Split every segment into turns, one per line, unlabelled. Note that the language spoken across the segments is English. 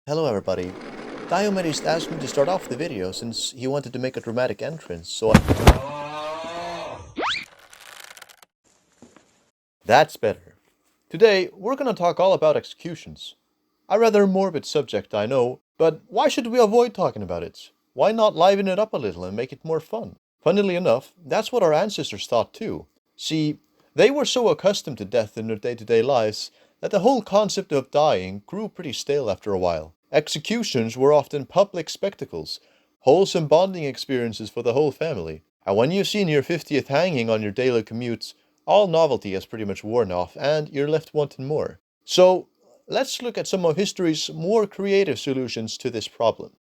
Hello everybody. Diomedes asked me to start off the video since he wanted to make a dramatic entrance, That's better. Today, we're gonna talk all about executions. A rather morbid subject, I know, but why should we avoid talking about it? Why not liven it up a little and make it more fun? Funnily enough, that's what our ancestors thought too. See, they were so accustomed to death in their day-to-day lives that the whole concept of dying grew pretty stale after a while. Executions were often public spectacles, wholesome bonding experiences for the whole family. And when you've seen your 50th hanging on your daily commutes, all novelty has pretty much worn off and you're left wanting more. So, let's look at some of history's more creative solutions to this problem.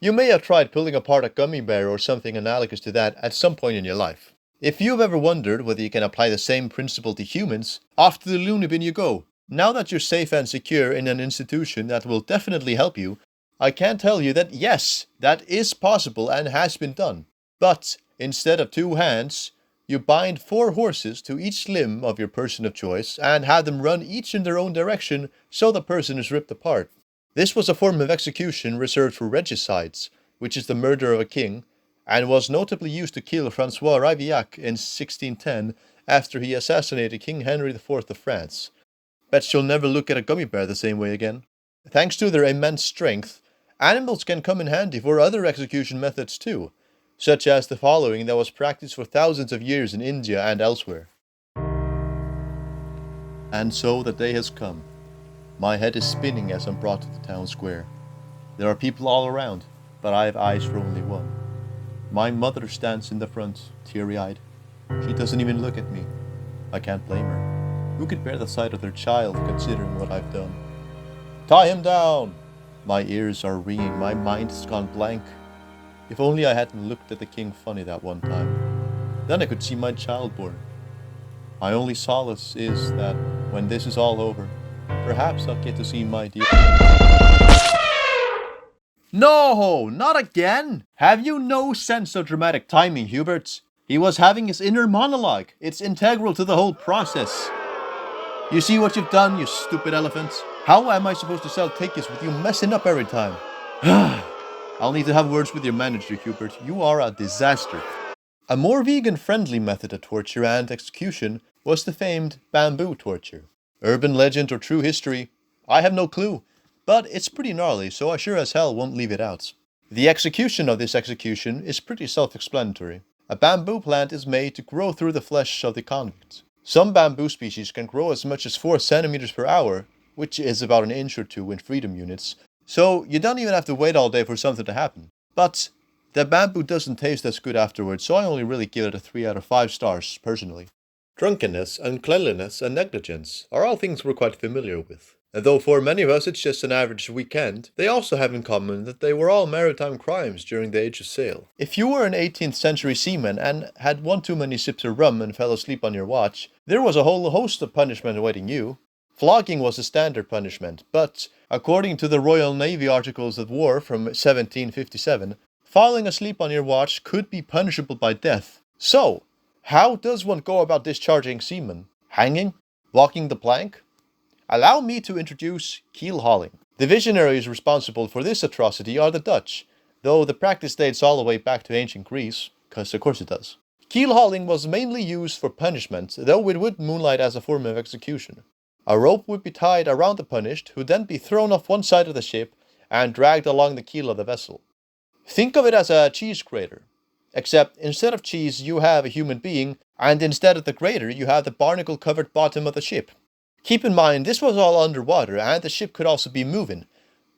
You may have tried pulling apart a gummy bear or something analogous to that at some point in your life. If you've ever wondered whether you can apply the same principle to humans, off to the loony bin you go. Now that you're safe and secure in an institution that will definitely help you, I can tell you that yes, that is possible and has been done. But instead of 2 hands, you bind 4 horses to each limb of your person of choice and have them run each in their own direction so the person is ripped apart. This was a form of execution reserved for regicides, which is the murder of a king, and was notably used to kill Francois Ravaillac in 1610 after he assassinated King Henry IV of France. Bet she'll never look at a gummy bear the same way again. Thanks to their immense strength, animals can come in handy for other execution methods too, such as the following that was practiced for thousands of years in India and elsewhere. And so the day has come. My head is spinning as I'm brought to the town square. There are people all around, but I have eyes for only one. My mother stands in the front, teary-eyed. She doesn't even look at me. I can't blame her. Who could bear the sight of their child considering what I've done? Tie him down! My ears are ringing, my mind's gone blank. If only I hadn't looked at the king funny that one time. Then I could see my child born. My only solace is that when this is all over, perhaps I'll get to see my dear... No, not again! Have you no sense of dramatic timing, Hubert? He was having his inner monologue. It's integral to the whole process. You see what you've done, you stupid elephant? How am I supposed to sell tickets with you messing up every time? I'll need to have words with your manager, Hubert. You are a disaster. A more vegan-friendly method of torture and execution was the famed bamboo torture. Urban legend or true history? I have no clue, but it's pretty gnarly, so I sure as hell won't leave it out. The execution of this execution is pretty self-explanatory. A bamboo plant is made to grow through the flesh of the convict. Some bamboo species can grow as much as 4 centimeters per hour, which is about an inch or 2 in freedom units, so you don't even have to wait all day for something to happen. But the bamboo doesn't taste as good afterwards, so I only really give it a 3 out of 5 stars, personally. Drunkenness, uncleanliness, and negligence are all things we're quite familiar with. And though for many of us it's just an average weekend, they also have in common that they were all maritime crimes during the age of sail. If you were an 18th century seaman and had one too many sips of rum and fell asleep on your watch, there was a whole host of punishment awaiting you. Flogging was a standard punishment, but, according to the Royal Navy Articles of War from 1757, falling asleep on your watch could be punishable by death. So, how does one go about discharging seamen? Hanging? Walking the plank? Allow me to introduce keel hauling. The visionaries responsible for this atrocity are the Dutch, though the practice dates all the way back to ancient Greece, because of course it does. Keel hauling was mainly used for punishment, though it would moonlight as a form of execution. A rope would be tied around the punished, who then be thrown off one side of the ship and dragged along the keel of the vessel. Think of it as a cheese grater, except instead of cheese you have a human being, and instead of the grater you have the barnacle-covered bottom of the ship. Keep in mind, this was all underwater, and the ship could also be moving,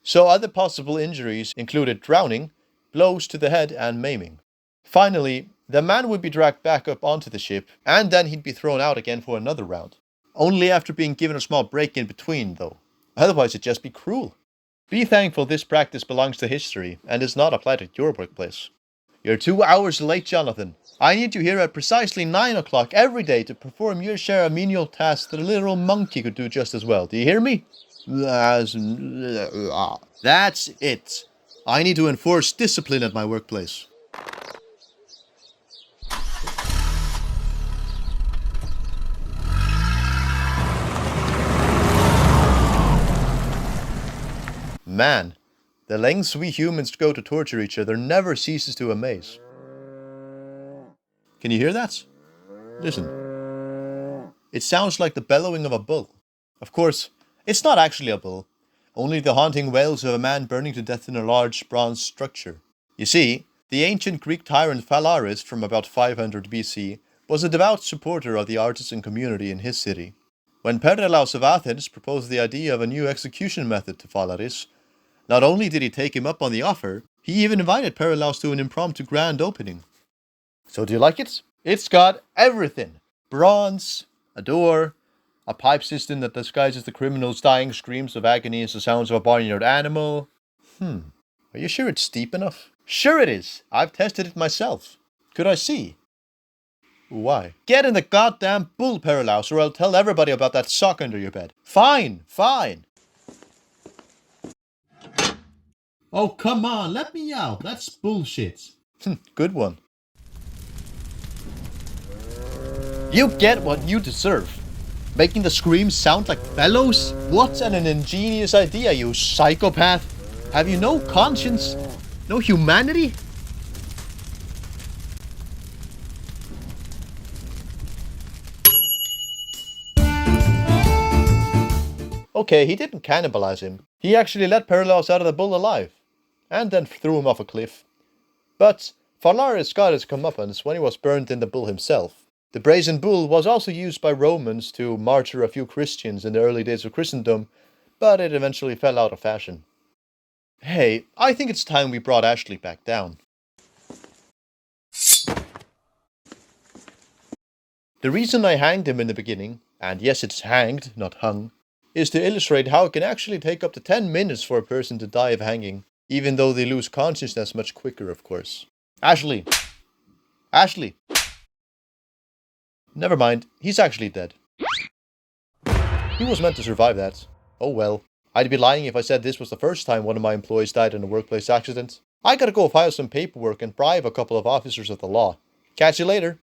so other possible injuries included drowning, blows to the head, and maiming. Finally, the man would be dragged back up onto the ship, and then he'd be thrown out again for another round. Only after being given a small break in between, though. Otherwise it'd just be cruel. Be thankful this practice belongs to history, and is not applied at your workplace. You're 2 hours late, Jonathan. I need you here at precisely 9 o'clock every day to perform your share of menial tasks that a literal monkey could do just as well. Do you hear me? That's it. I need to enforce discipline at my workplace. Man, the lengths we humans go to torture each other never ceases to amaze. Can you hear that? Listen. It sounds like the bellowing of a bull. Of course, it's not actually a bull, only the haunting wails of a man burning to death in a large bronze structure. You see, the ancient Greek tyrant Phalaris from about 500 BC was a devout supporter of the artisan community in his city. When Perdilaus of Athens proposed the idea of a new execution method to Phalaris, not only did he take him up on the offer, he even invited Perdilaus to an impromptu grand opening. So do you like it? It's got everything. Bronze, a door, a pipe system that disguises the criminal's dying screams of agony as the sounds of a barnyard animal. Are you sure it's deep enough? Sure it is. I've tested it myself. Could I see? Why? Get in the goddamn bull, Perdilaus, or I'll tell everybody about that sock under your bed. Fine, fine. Oh, come on, let me out. That's bullshit. Good one. You get what you deserve. Making the screams sound like bellows? What an ingenious idea, you psychopath. Have you no conscience? No humanity? Okay, he didn't cannibalize him. He actually let Perdilaus out of the bull alive. And then threw him off a cliff. But Phalaris got his comeuppance when he was burned in the bull himself. The brazen bull was also used by Romans to martyr a few Christians in the early days of Christendom, but it eventually fell out of fashion. Hey, I think it's time we brought Ashley back down. The reason I hanged him in the beginning, and yes, it's hanged, not hung, is to illustrate how it can actually take up to 10 minutes for a person to die of hanging, even though they lose consciousness much quicker, of course. Ashley! Ashley! Never mind, he's actually dead. He was meant to survive that. Oh well. I'd be lying if I said this was the first time one of my employees died in a workplace accident. I gotta go file some paperwork and bribe a couple of officers of the law. Catch you later.